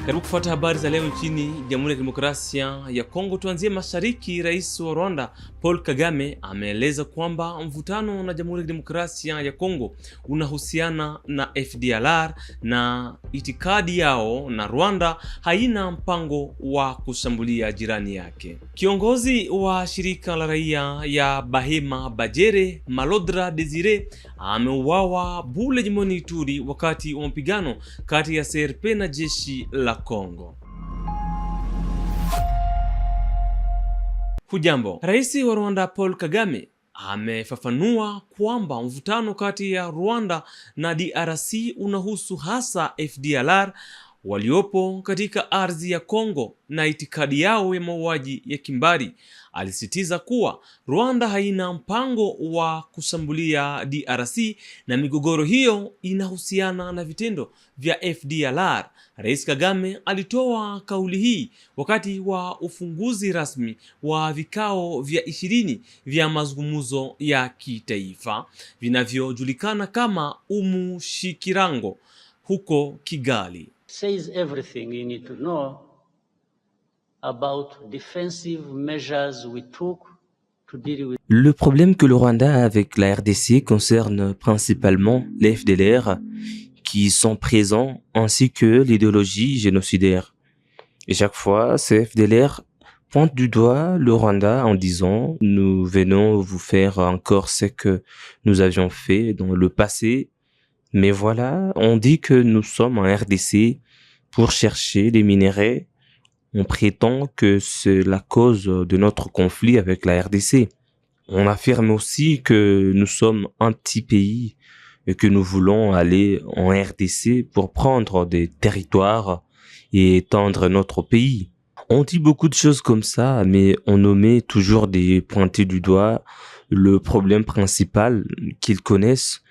Karibu kufuata habari za leo nchini Jamhuri ya Kidemokrasia ya Kongo. Tuanzie mashariki. Rais wa Rwanda Paul Kagame ameeleza kwamba mvutano na Jamhuri ya Kidemokrasia ya Kongo unahusiana na FDLR na itikadi yao, na Rwanda haina mpango wa kushambulia jirani yake. Kiongozi wa shirika la raia ya Bahema Bajere, Malodra Desire, ameuawa Bule jimboni Ituri wakati wa mapigano kati ya CRP na jeshi la Kongo. Hujambo. Rais wa Rwanda Paul Kagame amefafanua kwamba mvutano kati ya Rwanda na DRC unahusu hasa FDLR waliopo katika ardhi ya Kongo na itikadi yao ya mauaji ya kimbari. Alisitiza kuwa Rwanda haina mpango wa kushambulia DRC na migogoro hiyo inahusiana na vitendo vya FDLR. Rais Kagame alitoa kauli hii wakati wa ufunguzi rasmi wa vikao vya 20 vya mazungumzo ya kitaifa vinavyojulikana kama Umushikirango huko Kigali. Says everything you need to know about defensive measures we took to deal with. Le problème que le Rwanda a avec la RDC concerne principalement les FDLR qui sont présents ainsi que l'idéologie génocidaire. Et chaque fois, ces FDLR pointent du doigt le Rwanda en disant « Nous venons vous faire encore ce que nous avions fait dans le passé ». Mais voilà, on dit que nous sommes en RDC pour chercher des minéraux. On prétend que c'est la cause de notre conflit avec la RDC. On affirme aussi que nous sommes un petit pays et que nous voulons aller en RDC pour prendre des territoires et étendre notre pays. On dit beaucoup de choses comme ça, mais on omet toujours de pointer du doigt le problème principal qu'ils connaissent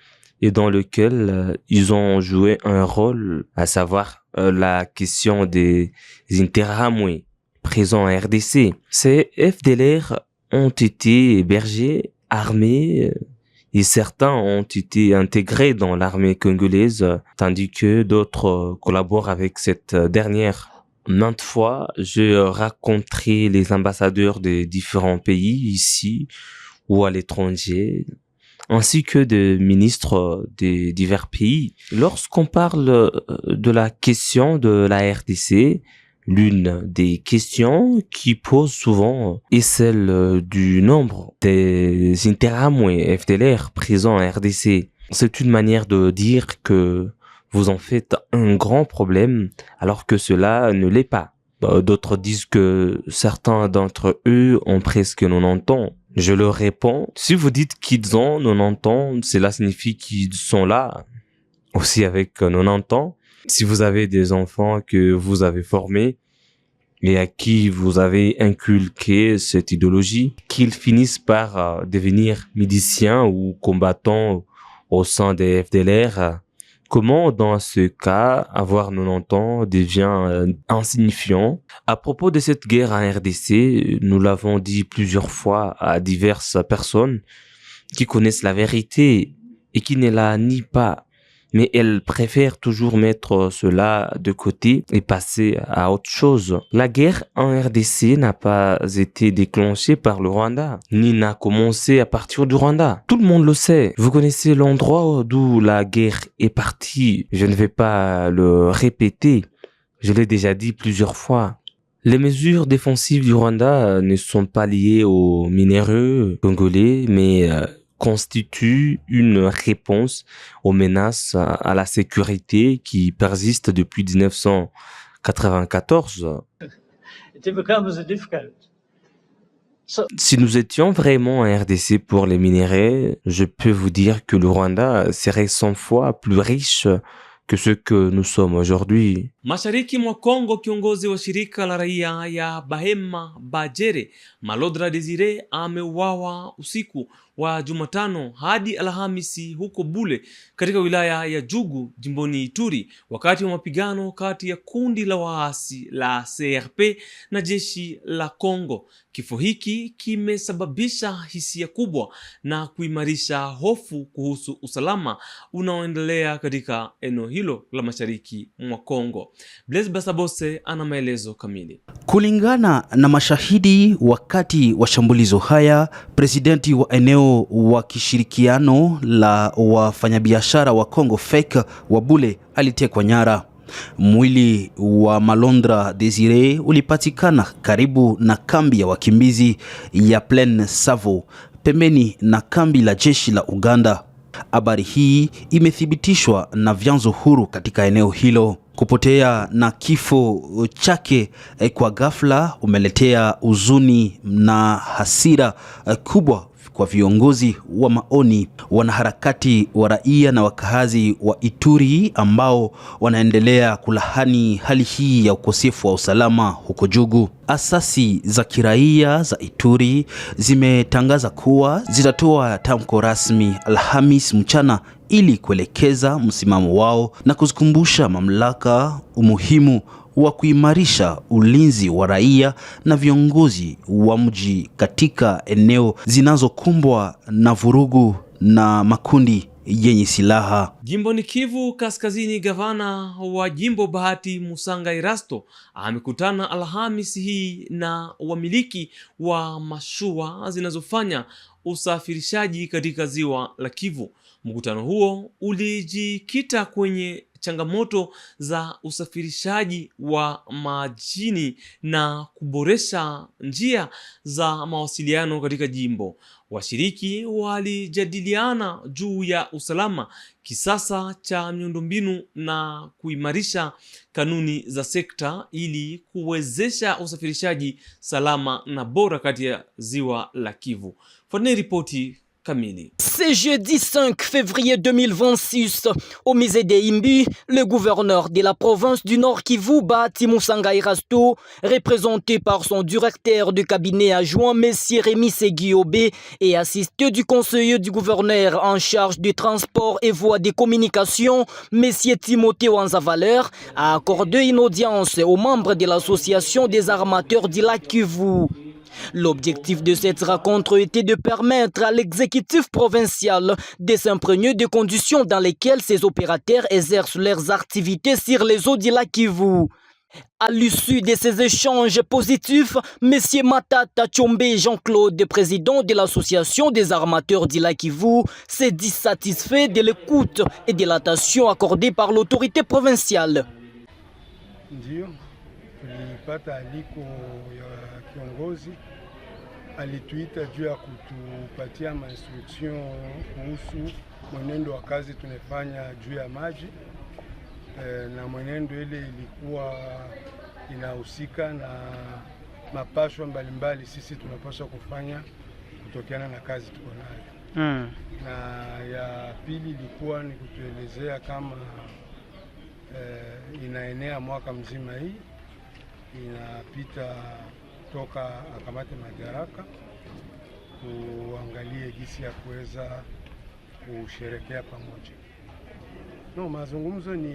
et dans lequel ils ont joué un rôle, à savoir la question des Interahamwe présents en RDC. Ces FDLR ont été hébergés, armés, et certains ont été intégrés dans l'armée congolaise, tandis que d'autres collaborent avec cette dernière. Maintes fois, j'ai rencontré les ambassadeurs des différents pays ici ou à l'étranger, ainsi que des ministres des divers pays. Lorsqu'on parle de la question de la RDC, l'une des questions qui pose souvent est celle du nombre des Interahamwe FDLR présents en RDC. C'est une manière de dire que vous en faites un grand problème alors que cela ne l'est pas. D'autres disent que certains d'entre eux ont presque 90 ans. Je leur réponds, si vous dites qu'ils ont 90 ans, cela signifie qu'ils sont là aussi avec 90 ans. Si vous avez des enfants que vous avez formés et à qui vous avez inculqué cette idéologie, qu'ils finissent par devenir miliciens ou combattants au sein des FDLR, comment, dans ce cas, avoir 90 ans devient insignifiant? À propos de cette guerre en RDC, nous l'avons dit plusieurs fois à diverses personnes qui connaissent la vérité et qui ne la nient pas, mais elles préfèrent toujours mettre cela de côté et passer à autre chose. La guerre en RDC n'a pas été déclenchée par le Rwanda, ni n'a commencé à partir du Rwanda. Tout le monde le sait. Vous connaissez l'endroit d'où la guerre est partie. Je ne vais pas le répéter. Je l'ai déjà dit plusieurs fois. Les mesures défensives du Rwanda ne sont pas liées aux minéraux congolais, mais constitue une réponse aux menaces à la sécurité qui persistent depuis 1994. Si nous étions vraiment en RDC pour les minéraux, je peux vous dire que le Rwanda serait 100 fois plus riche que ce que nous sommes aujourd'hui. Mashariki mwa Kongo, kiongozi wa shirika la raia ya Bahema Bajere, Malodra Desire, ameuawa usiku wa Jumatano hadi Alhamisi huko Bule katika wilaya ya Jugu jimboni Ituri wakati wa mapigano kati ya kundi la waasi la CRP na jeshi la Kongo. Kifo hiki kimesababisha hisia kubwa na kuimarisha hofu kuhusu usalama unaoendelea katika eneo hilo la mashariki mwa Kongo. Blaise Basabose ana maelezo kamili. Kulingana na mashahidi, wakati wa shambulizo haya, presidenti wa eneo wa kishirikiano la wafanyabiashara wa Congo FEC Wabule alitekwa nyara. Mwili wa Malondra Desire ulipatikana karibu na kambi ya wakimbizi ya Plaine Savo, pembeni na kambi la jeshi la Uganda. Habari hii imethibitishwa na vyanzo huru katika eneo hilo. Kupotea na kifo chake kwa ghafla umeletea huzuni na hasira kubwa kwa viongozi wa maoni, wanaharakati wa raia na wakazi wa Ituri ambao wanaendelea kulahani hali hii ya ukosefu wa usalama huko Jugu. Asasi za kiraia za Ituri zimetangaza kuwa zitatoa tamko rasmi Alhamis mchana ili kuelekeza msimamo wao na kuzikumbusha mamlaka umuhimu wa kuimarisha ulinzi wa raia na viongozi wa mji katika eneo zinazokumbwa na vurugu na makundi yenye silaha. Jimboni Kivu Kaskazini, gavana wa jimbo Bahati Musanga Erasto amekutana Alhamisi hii na wamiliki wa mashua zinazofanya usafirishaji katika ziwa la Kivu. Mkutano huo ulijikita kwenye changamoto za usafirishaji wa majini na kuboresha njia za mawasiliano katika jimbo. Washiriki walijadiliana juu ya usalama kisasa cha miundombinu na kuimarisha kanuni za sekta ili kuwezesha usafirishaji salama na bora kati ya ziwa la Kivu. Fuateni ripoti kamili. C'est jeudi 5 février 2026, au musée des Imbi, le gouverneur de la province du Nord Kivu, Bahati Musanga Erasto, représenté par son directeur de cabinet adjoint, M. Rémi Seguiobé, et assisté du conseiller du gouverneur en charge du transport et voies de communication, M. Timothée Wanzavaler, a accordé une audience aux membres de l'association des armateurs du lac Kivu. L'objectif de cette rencontre était de permettre à l'exécutif provincial de s'imprégner des conditions dans lesquelles ces opérateurs exercent leurs activités sur les eaux du lac Kivu. À l'issue de ces échanges positifs, M. Matata Tchombe Jean-Claude, président de l'association des armateurs du lac Kivu, s'est dit satisfait de l'écoute et de l'attention accordée par l'autorité provinciale. Alituita juu ya kutupatia instruction kuhusu mwenendo wa kazi tunafanya juu ya maji, na mwenendo ile ilikuwa inahusika na mapasho mbalimbali sisi tunapaswa kufanya kutokiana na kazi tuko nayo. Na ya pili ilikuwa ni kutuelezea kama inaenea mwaka mzima, hii inapita toka akamate madaraka, kuangalie gisi ya kuweza kusherekea pamoja. Mazungumzo ni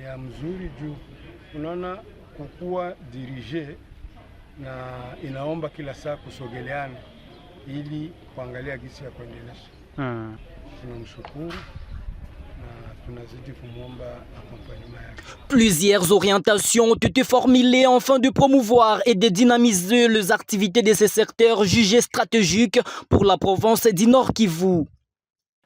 ya mzuri juu unaona kukua dirige na inaomba kila saa kusogeleana ili kuangalia gisi ya kuendelesha. Tunamshukuru. Plusieurs orientations ont été formulées afin de promouvoir et de dynamiser les activités de ces secteurs jugés stratégiques pour la province du Nord Kivu.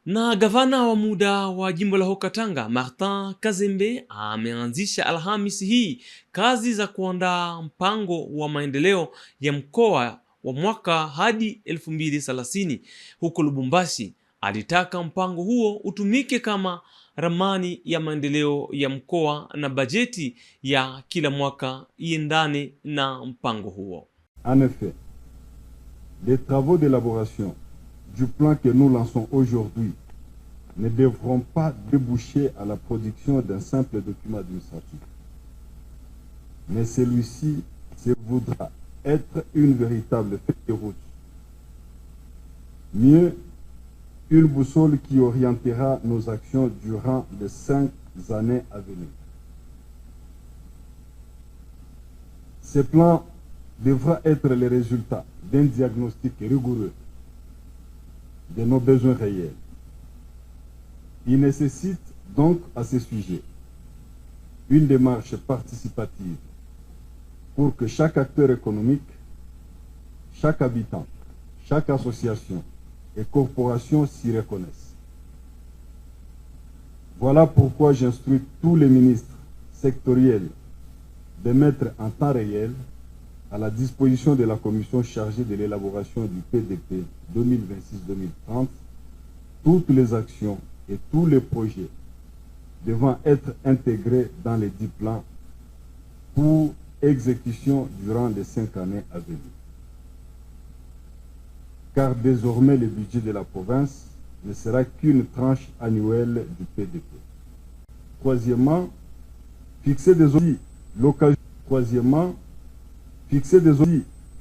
Na gavana wa muda wa jimbo la Haut-Katanga Martin Kazembe ameanzisha Alhamisi hii kazi za kuandaa mpango wa maendeleo ya mkoa wa mwaka hadi 2030 huko Lubumbashi. Alitaka mpango huo utumike kama ramani ya maendeleo ya mkoa na bajeti ya kila mwaka iendane na mpango huo. En effet, les travaux d'élaboration du plan que nous lançons aujourd'hui ne devront pas déboucher à la production d'un simple document administratif. Mais celui-ci se voudra être une véritable feuille de route. Mieux, une boussole qui orientera nos actions durant les 5 années à venir. Ce plan devra être le résultat d'un diagnostic rigoureux de nos besoins réels. Il nécessite donc à ce sujet une démarche participative pour que chaque acteur économique, chaque habitant, chaque association et corporation s'y reconnaissent. Voilà pourquoi j'instruis tous les ministres sectoriels de mettre en temps réel à la disposition de la commission chargée de l'élaboration du PDP 2026-2030 toutes les actions et tous les projets devant être intégrés dans les 10 plans pour exécution durant les 5 années à venir. Car désormais le budget de la province ne sera qu'une tranche annuelle du PDP. Troisièmement, fixer des outils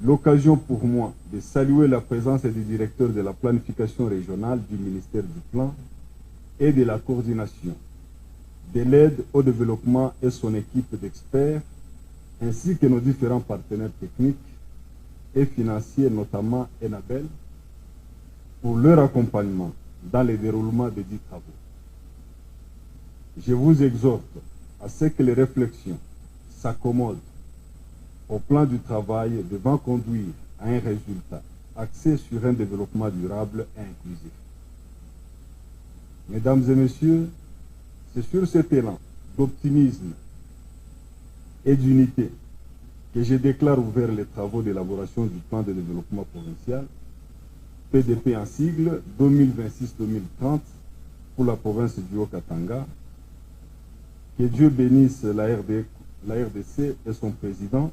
l'occasion pour moi de saluer la présence du directeur de la planification régionale du ministère du Plan et de la coordination, de l'aide au développement et son équipe d'experts, ainsi que nos différents partenaires techniques et financiers, notamment Enabel, pour leur accompagnement dans le déroulement des 10 travaux. Je vous exhorte à ce que les réflexions s'accommodent au plan du travail devant conduire à un résultat axé sur un développement durable et inclusif. Mesdames et messieurs, c'est sur cet élan d'optimisme et d'unité que je déclare ouvert les travaux d'élaboration du plan de développement provincial, PDP en sigle 2026-2030 pour la province du Haut-Katanga. Que Dieu bénisse la RDC et son président.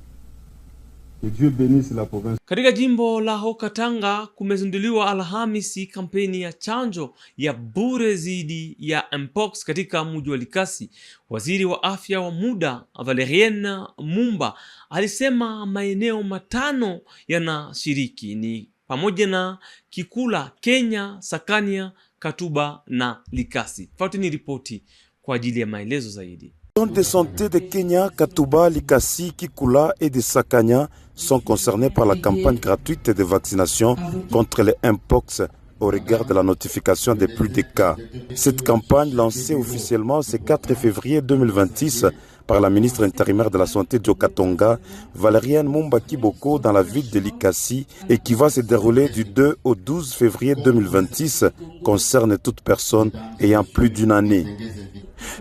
Que Dieu bénisse la province. Katika jimbo la Haut-Katanga kumezinduliwa Alhamisi kampeni ya chanjo ya bure dhidi ya mpox katika mji wa Likasi. Waziri wa afya wa muda Valerien Mumba alisema maeneo matano yanashiriki ni pamoja na Kikula, Kenya, Sakania, Katuba na Likasi. Fuateni ripoti kwa ajili ya maelezo zaidi. Les zones de santé de Kenya, Katuba, Likasi, Kikula et de Sakanya sont concernés par la campagne gratuite de vaccination contre les mpox au regard de la notification des plus de cas. Cette campagne, lancée officiellement ce 4 février 2026 par la ministre intérimaire de la Santé du Haut-Katanga, Valériane Mumba Kiboko, dans la ville de Likasi, et qui va se dérouler du 2 au 12 février 2026, concerne toute personne ayant plus d'une année.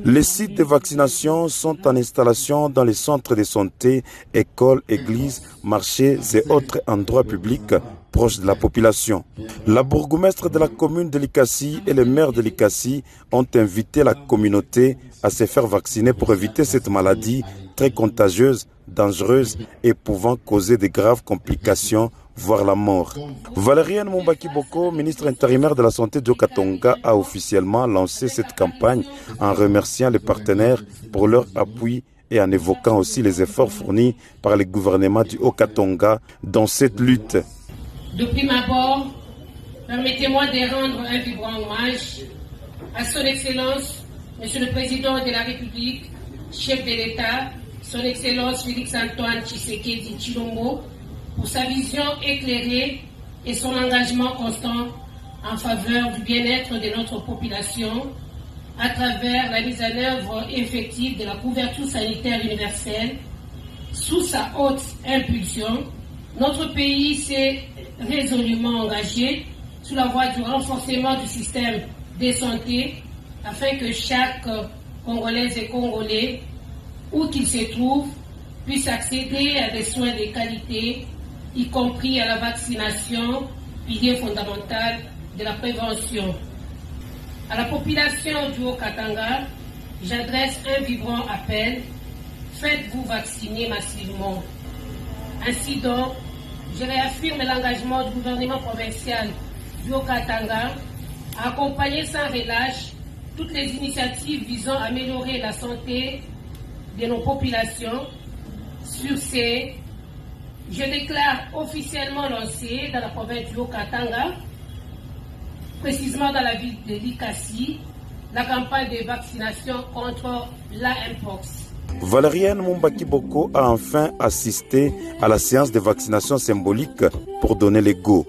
Les sites de vaccination sont en installation dans les centres de santé, écoles, églises, marchés et autres endroits publics proches de la population. La bourgmestre de la commune de Likasi et le maire de Likasi ont invité la communauté à se faire vacciner pour éviter cette maladie très contagieuse, dangereuse et pouvant causer de graves complications, voire la mort. Valériane Mumba Kiboko, ministre intérimaire de la Santé du Haut-Katanga, a officiellement lancé cette campagne en remerciant les partenaires pour leur appui et en évoquant aussi les efforts fournis par le gouvernement du Haut-Katanga dans cette lutte. De prime abord, permettez-moi de rendre un vibrant hommage à son Excellence, Monsieur le Président de la République, chef de l'État, son Excellence Félix-Antoine Tshisekedi Tshilombo, pour sa vision éclairée et son engagement constant en faveur du bien-être de notre population à travers la mise en œuvre effective de la couverture sanitaire universelle. Sous sa haute impulsion, notre pays s'est résolument engagé sur la voie du renforcement du système de santé afin que chaque Congolaise et Congolais, où qu'il se trouve, puisse accéder à des soins de qualité, y compris à la vaccination, pilier fondamental de la prévention. À la population du Haut-Katanga, j'adresse un vibrant appel. Faites-vous vacciner massivement. Ainsi donc, je réaffirme l'engagement du gouvernement provincial du Haut-Katanga à accompagner sans relâche toutes les initiatives visant à améliorer la santé de nos populations. Sur ces, je déclare officiellement lancé dans la province du Haut-Katanga, précisément dans la ville de Likasi, la campagne de vaccination contre la mpox. Valériane Mumba Kiboko a enfin assisté à la séance de vaccination symbolique pour donner le go.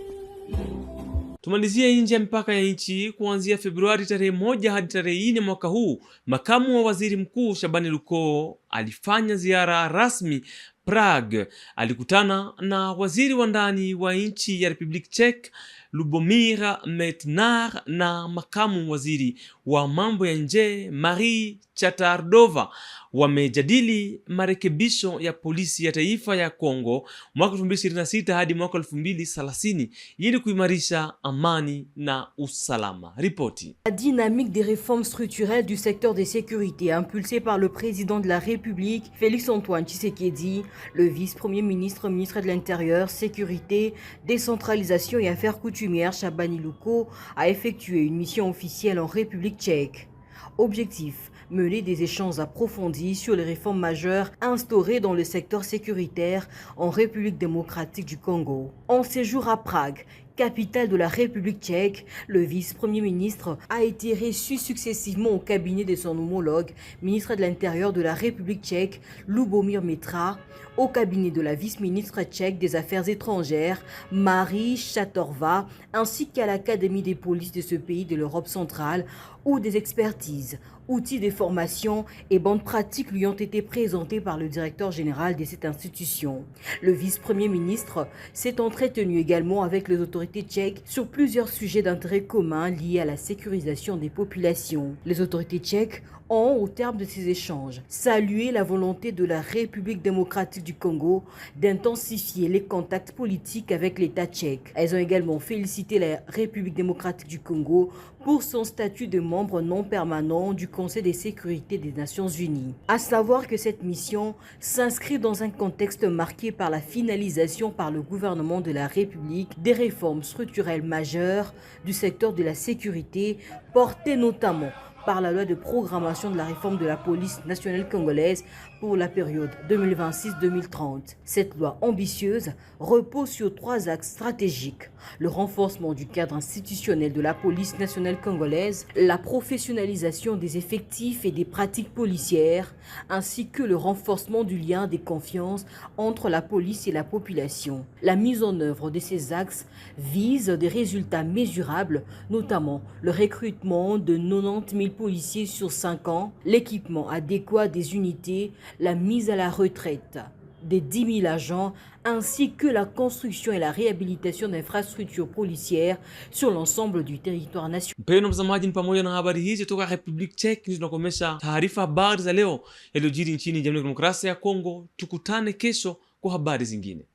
Tumalizie nje ya mipaka ya nchi. Kuanzia Februari tarehe 1 hadi tarehe 4 mwaka huu, makamu wa waziri mkuu Shabani Luko alifanya ziara rasmi Prague. Alikutana na waziri wa ndani wa nchi ya Republic Czech Lubomir Metnar na makamu waziri wa mambo ya nje Marie Chatardova. Wamejadili marekebisho ya polisi ya taifa ya Kongo mwaka 2026 hadi mwaka 2030 ili kuimarisha amani na usalama. Ripoti. La dynamique des réformes structurelles du secteur de sécurité impulsée par le président de la République, Félix-Antoine Tshisekedi, le vice-premier ministre, ministre de l'Intérieur, Sécurité, Décentralisation et Affaires coutumières, Shabani Luko, a effectué une mission officielle en République tchèque. Objectif: mener des échanges approfondis sur les réformes majeures instaurées dans le secteur sécuritaire en République démocratique du Congo. En séjour à Prague, capitale de la République tchèque, le vice-premier ministre a été reçu successivement au cabinet de son homologue, ministre de l'Intérieur de la République tchèque, Lubomir Metnar, au cabinet de la vice-ministre tchèque des Affaires étrangères, Marie Chatardova, ainsi qu'à l'Académie des polices de ce pays de l'Europe centrale, où des expertises, outils de formation et bandes pratiques lui ont été présentés par le directeur général de cette institution. Le vice-premier ministre s'est entretenu également avec les autorités tchèques sur plusieurs sujets d'intérêt commun liés à la sécurisation des populations. Les autorités tchèques ont, au terme de ces échanges, salué la volonté de la République démocratique du Congo d'intensifier les contacts politiques avec l'État tchèque. Elles ont également félicité la République démocratique du Congo pour son statut de membre non permanent du Conseil de sécurité des Nations Unies. À savoir que cette mission s'inscrit dans un contexte marqué par la finalisation par le gouvernement de la République des réformes structurelles majeures du secteur de la sécurité, portées notamment par la loi de programmation de la réforme de la police nationale congolaise pour la période 2026-2030. Cette loi ambitieuse repose sur 3 axes stratégiques: le renforcement du cadre institutionnel de la police nationale congolaise, la professionnalisation des effectifs et des pratiques policières, ainsi que le renforcement du lien de confiance entre la police et la population. La mise en œuvre de ces axes vise des résultats mesurables, notamment le recrutement de 90 000 policiers sur 5 ans, l'équipement adéquat des unités, la mise à la retraite des 10 000 agents, ainsi que la construction et la réhabilitation d'infrastructures policières sur l'ensemble du territoire national. Mpendwa mtazamaji, ni pamoja na habari hizi kutoka Republic Czech tunakomesha taarifa habari za leo yaliyojiri nchini Jamhuri ya Kidemokrasia ya Kongo. Tukutane kesho kwa habari zingine.